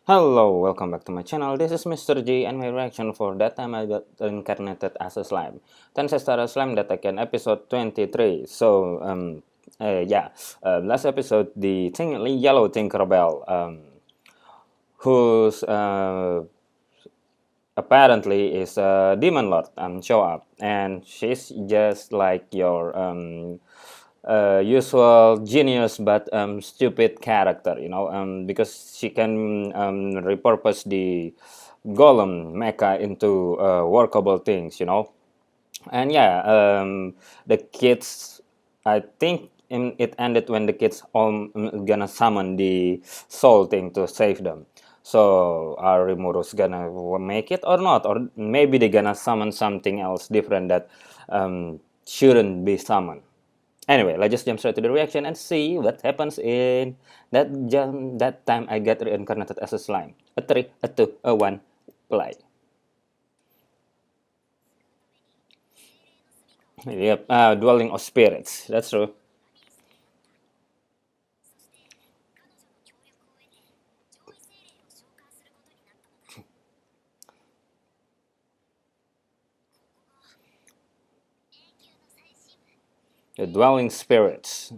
Hello, welcome back to my channel. This is Mr. G and my reaction for that time I got reincarnated as a slime. Tensei Shitara slime that again episode 23. Last episode the yellow Tinkerbell who's apparently is a demon lord show up, and she's just like your usual genius but stupid character, because she can repurpose the golem mecha into workable things. And yeah, the kids, I think it ended when the kids all gonna summon the soul thing to save them. So are Rimuru's gonna make it or not? Or maybe they gonna summon something else different that shouldn't be summoned. Anyway, let's just jump straight to the reaction and see what happens in that time I get reincarnated as a slime. A 3, a 2, a 1, play. Yep, dwelling of spirits. That's true. The dwelling spirits.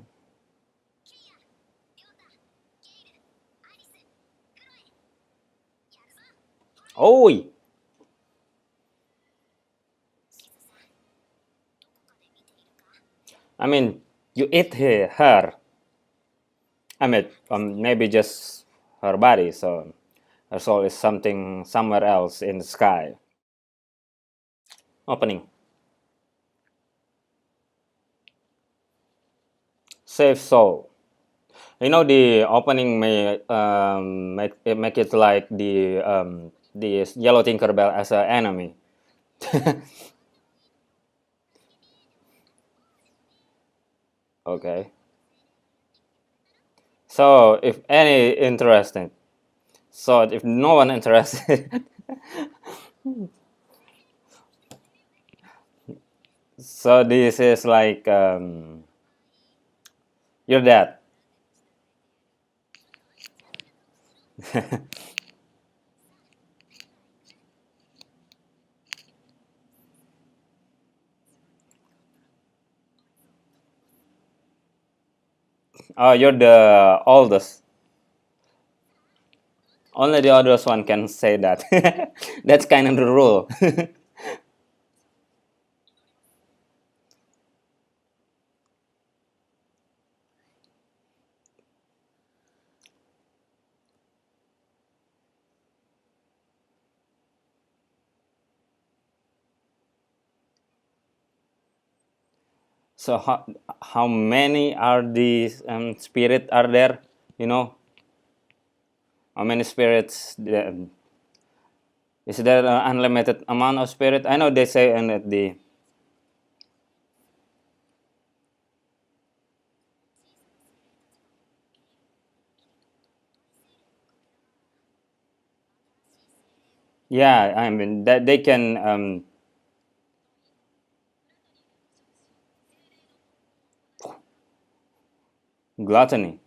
Oi! I mean, you eat her. I mean, maybe just her body, so her soul is something somewhere else in the sky. Opening. Save soul. The opening may make it like the yellow Tinkerbell as an enemy. Okay. So if any interested, so if no one interested, so this is like you're dead. Oh, you're the oldest. Only the oldest one can say that. That's kind of the rule. So how many are these spirit are there? You know, how many spirits? Is there an unlimited amount of spirit? I know they say in the. Yeah, I mean that they can gluttony.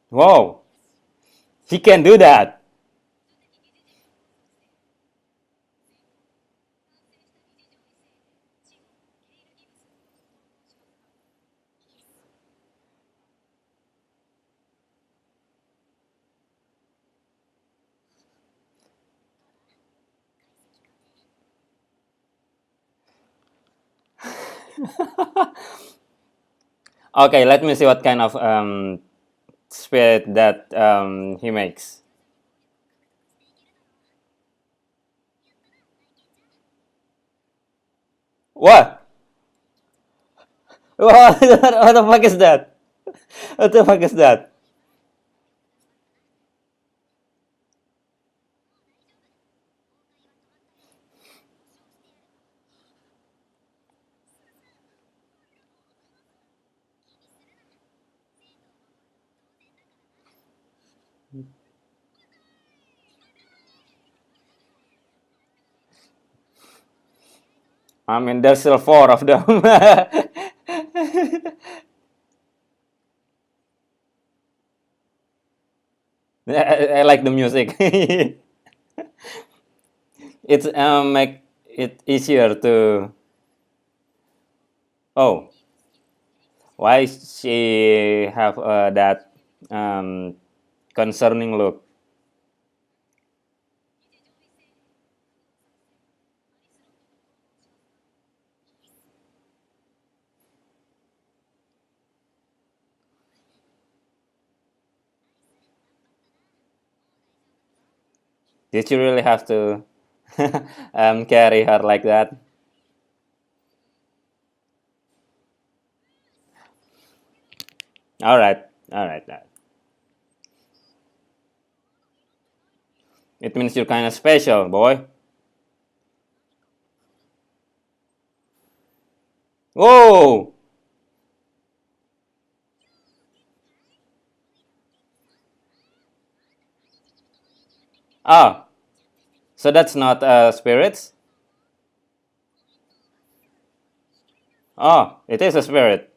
Whoa, he can do that. Okay, let me see what kind of spirit that he makes. What? What the fuck is that? What the fuck is that? I mean, there's still four of them. I like the music. It's make it easier to. Oh, why she have that um, concerning look? Did you really have to carry her like that? All right, all right. It means you're kind of special, boy. Whoa! Ah, so that's not spirits? Oh, it is a spirit.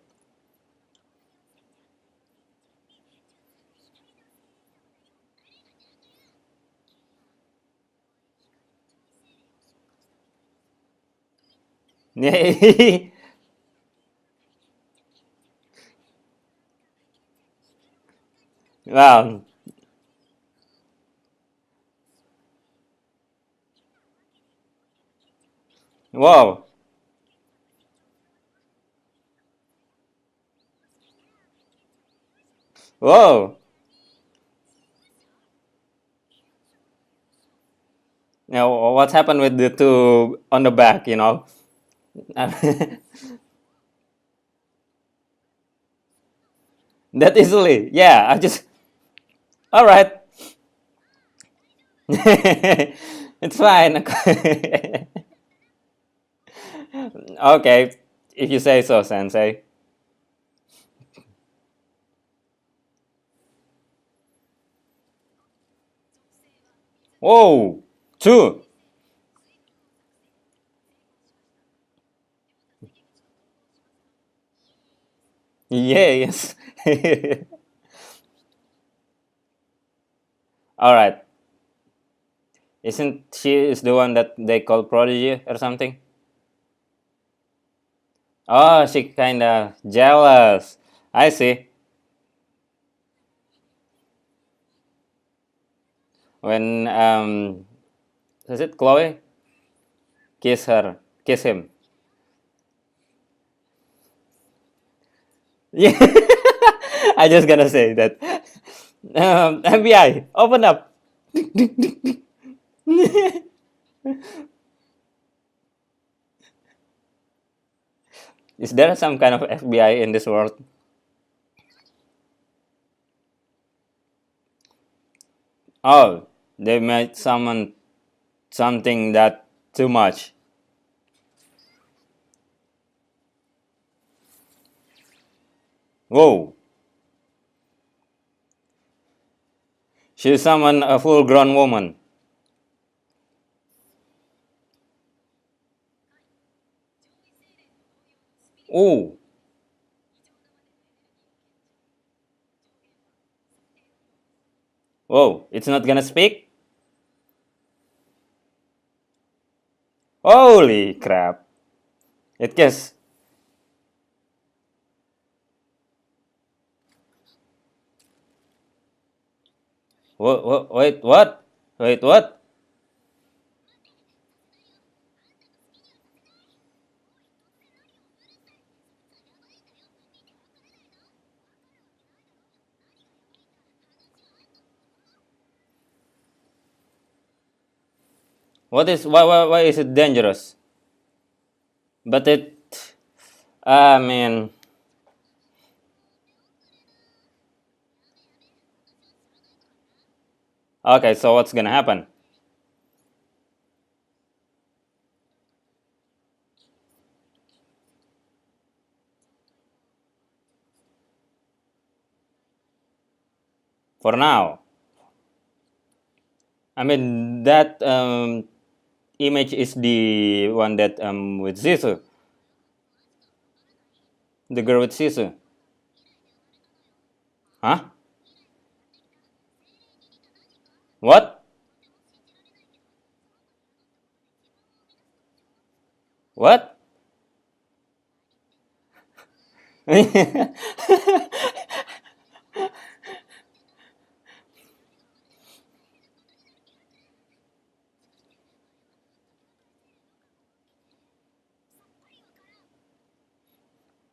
Wow. Whoa. Whoa. Now, what happened with the two on the back, you know? That easily. Yeah, I just. All right. It's fine. Okay, if you say so, Sensei. Whoa, two. Yeah, yes. All right. Isn't she is the one that they call prodigy or something? Oh, she kind of jealous. I see. When is it Chloe kiss him. Yeah, I just gonna say that. FBI, open up. Is there some kind of FBI in this world? Oh, they might summon something that too much. Whoa, she summoned a full-grown woman. Oh, whoa, it's not gonna speak. Holy crap! It guess. Wait, what? Wait, what? What is why is it dangerous? But it, I mean, okay. So what's gonna happen? For now, I mean that image is the one that with Zizu, the girl with Zizu. Huh? What? What?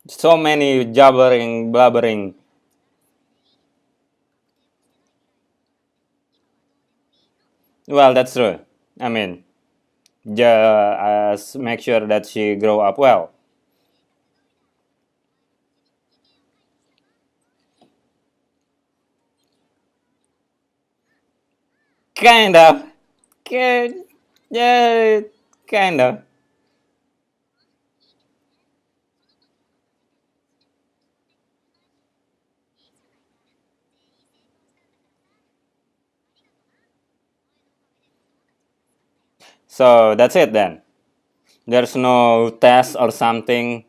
So many jabbering, blabbering. Well, that's true. I mean, just make sure that she grow up well. Kind of. Ki- Yeah, kind of. So that's it then. There's no test or something.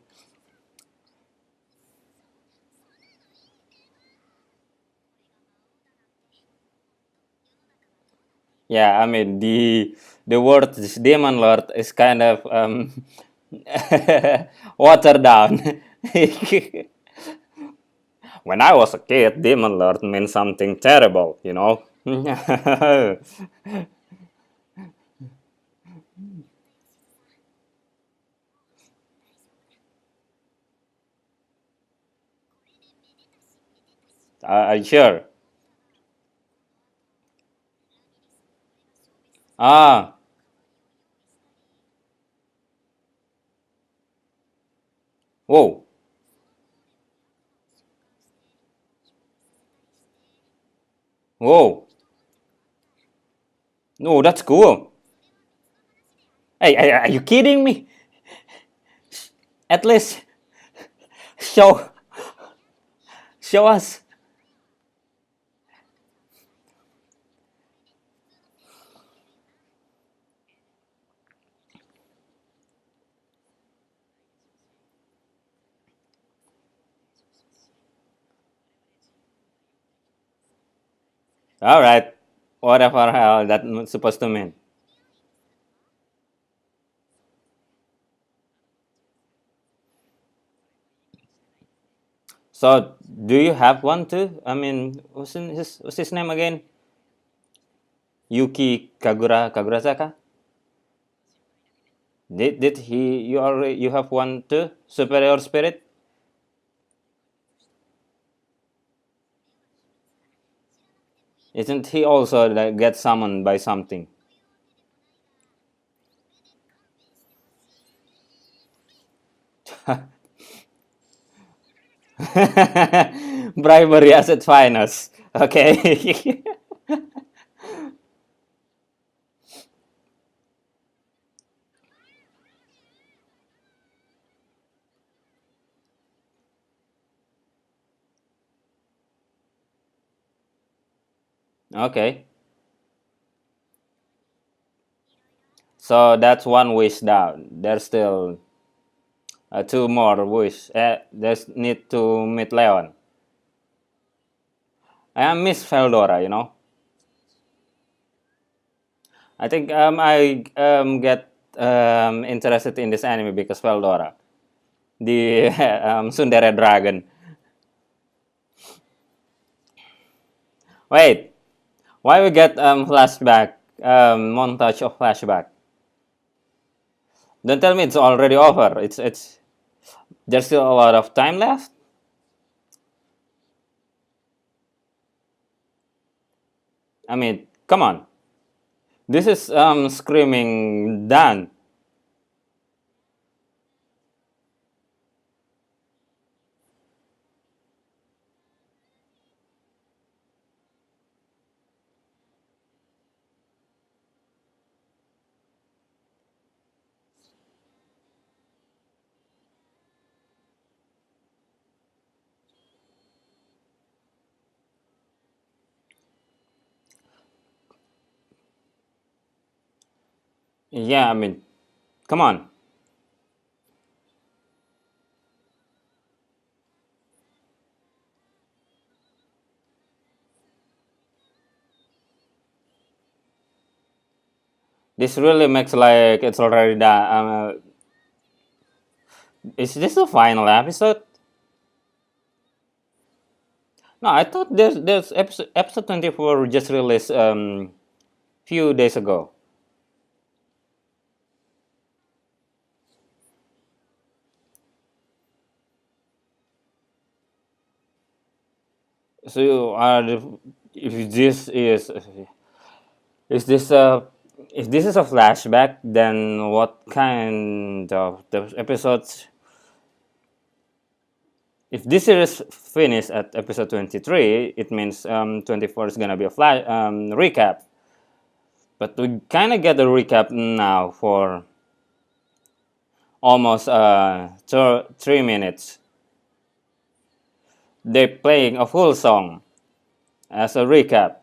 Yeah, I mean the word demon lord is kind of watered down. When I was a kid, demon lord meant something terrible, you know. Are you sure? Ah, whoa, whoa. No, that's cool. Hey, are you kidding me? At least show show us. All right, whatever hell that's supposed to mean. So, do you have one too? I mean, what's his name again? Yuki Kagurazaka? Did he you already you have one too? Superior spirit? Isn't he also like get summoned by something? Bribery as its finest. Okay. Okay. So that's one wish down. There's still two more wish. There's need to meet Leon. I miss Feldora, you know. I think I get interested in this anime because Veldora, the Sundere dragon. Wait, why we get flashback montage of flashback? Don't tell me it's already over. It's there's still a lot of time left. I mean, come on. This is screaming done. Yeah, I mean, come on. This really makes like it's already done. Is this the final episode? No, I thought there's episode 24 just released few days ago. So if this is this if this is a flashback, then what kind of the episodes? If this series finished at episode 23, it means 24 is gonna be a flash recap. But we kind of get a recap now for almost 3 minutes. They're playing a full song as a recap.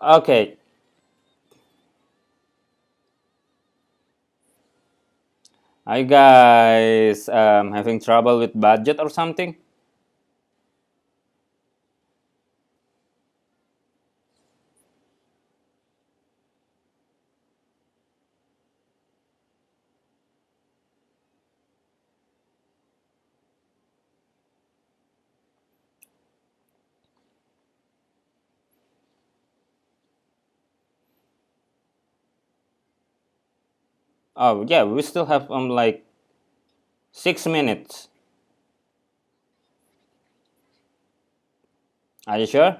Okay, are you guys having trouble with budget or something? Oh yeah, we still have like 6 minutes. Are you sure?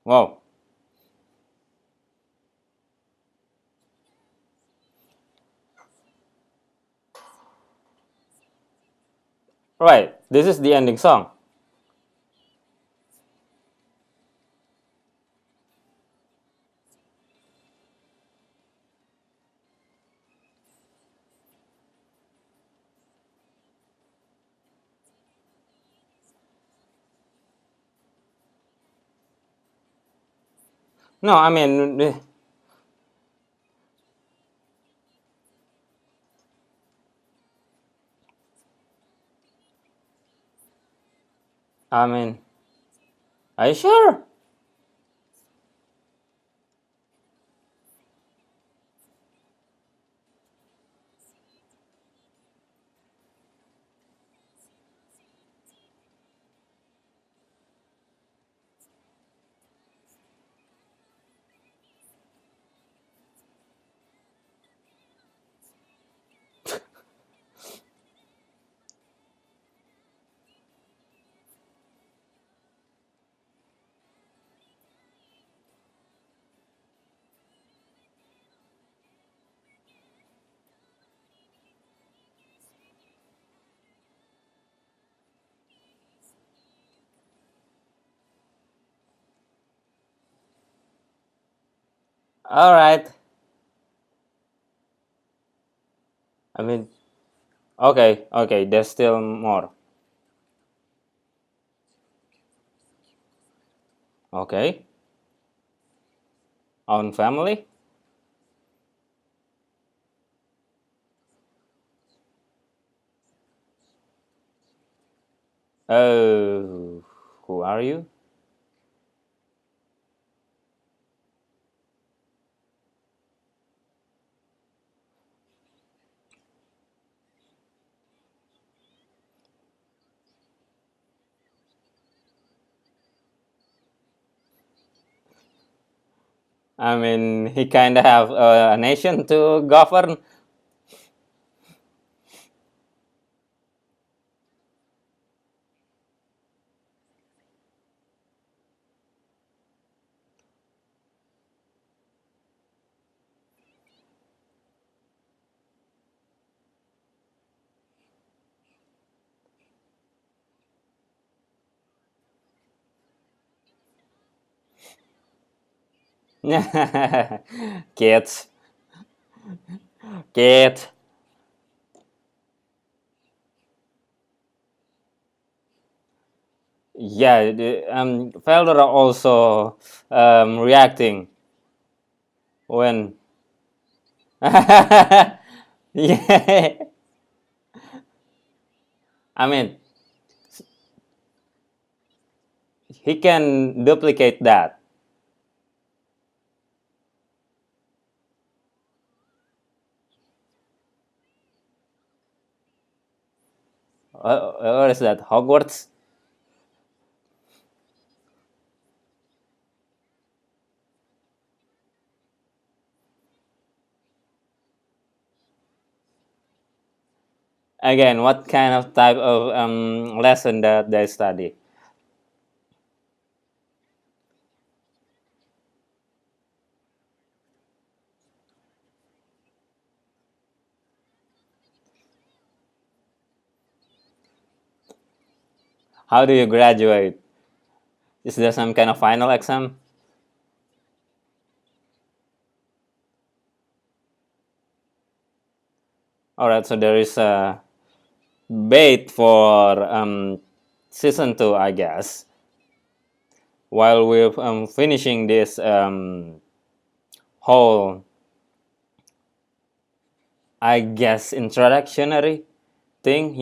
Wow. Right. This is the ending song. No, I mean, are you sure? All right. I mean, okay, okay. There's still more. Okay. Own family. Oh, who are you? I mean, he kind of have a nation to govern. Kids, kids. Yeah, veldora also reacting when. Yeah, I mean, he can duplicate that. What is that? Hogwarts? Again, what kind of type of lesson that they study? How do you graduate? Is there some kind of final exam? All right, so there is a bait for season two, I guess. While we're finishing this whole, I guess, introductionary thing,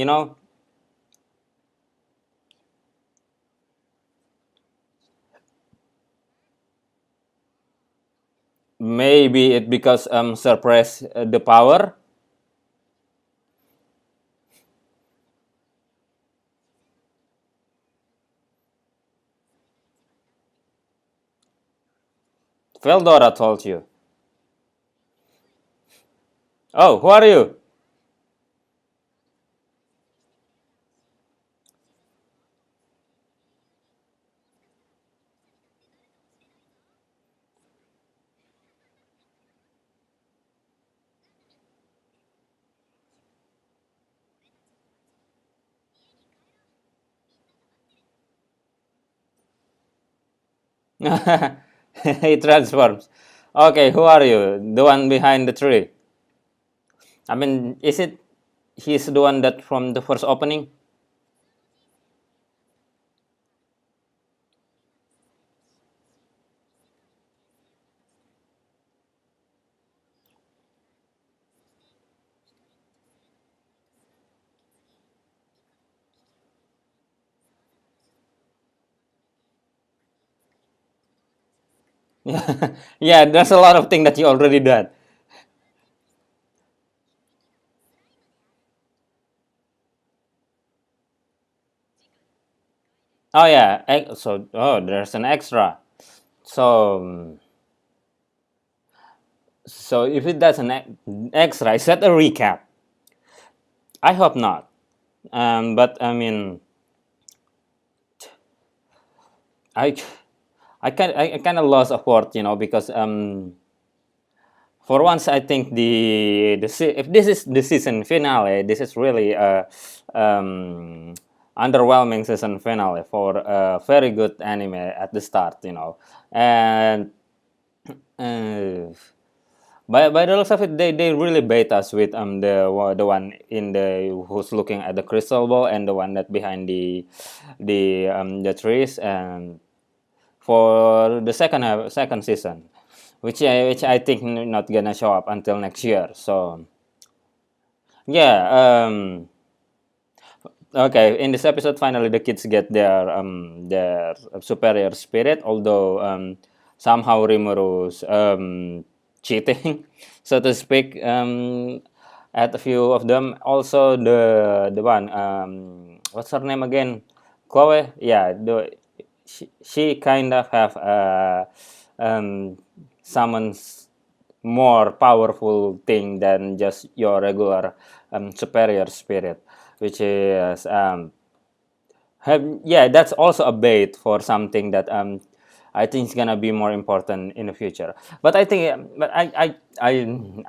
maybe it because suppress the power. Veldora told you. Oh, who are you? He transforms. Okay, who are you? The one behind the tree. I mean, is it he's the one that from the first opening? Yeah, yeah. There's a lot of things that you already done. Oh yeah. So there's an extra. So so if it does an extra, is that a recap? I hope not. But I mean, I I kind of lost effort, because for once I think if this is the season finale, this is really a underwhelming season finale for a very good anime at the start, and uh, by the looks of it, they really bait us with the one in the who's looking at the crystal ball and the one that behind the trees, and for the second season, which I think not gonna show up until next year. So yeah, okay. In this episode, finally the kids get their superior spirit, although somehow Rimuru's cheating, so to speak, at a few of them. Also the one what's her name again? Koe. Yeah, she kind of have summons more powerful thing than just your regular superior spirit, which is yeah, that's also a bait for something that I think is gonna be more important in the future. But I think, but I I'm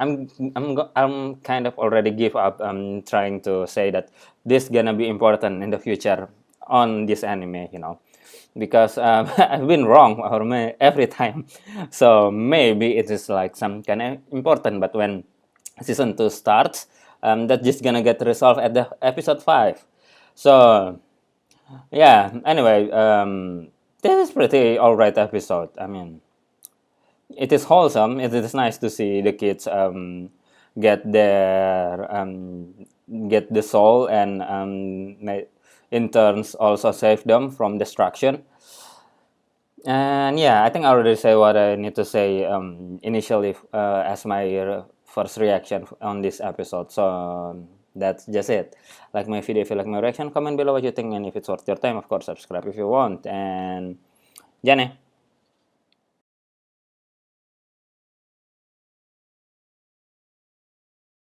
kind of already give up trying to say that this gonna be important in the future on this anime. because I've been wrong every time. So maybe it is like some kind of important, but when season 2 starts, that's just gonna get resolved at the episode 5. So yeah, anyway, this is pretty alright episode. I mean, it is wholesome. It is nice to see the kids get their get the soul, and in turns also save them from destruction. And yeah, I think I already say what I need to say initially as my first reaction on this episode. So that's just it. Like my video if you like my reaction, comment below what you think, and if it's worth your time, of course, subscribe if you want. And Jane.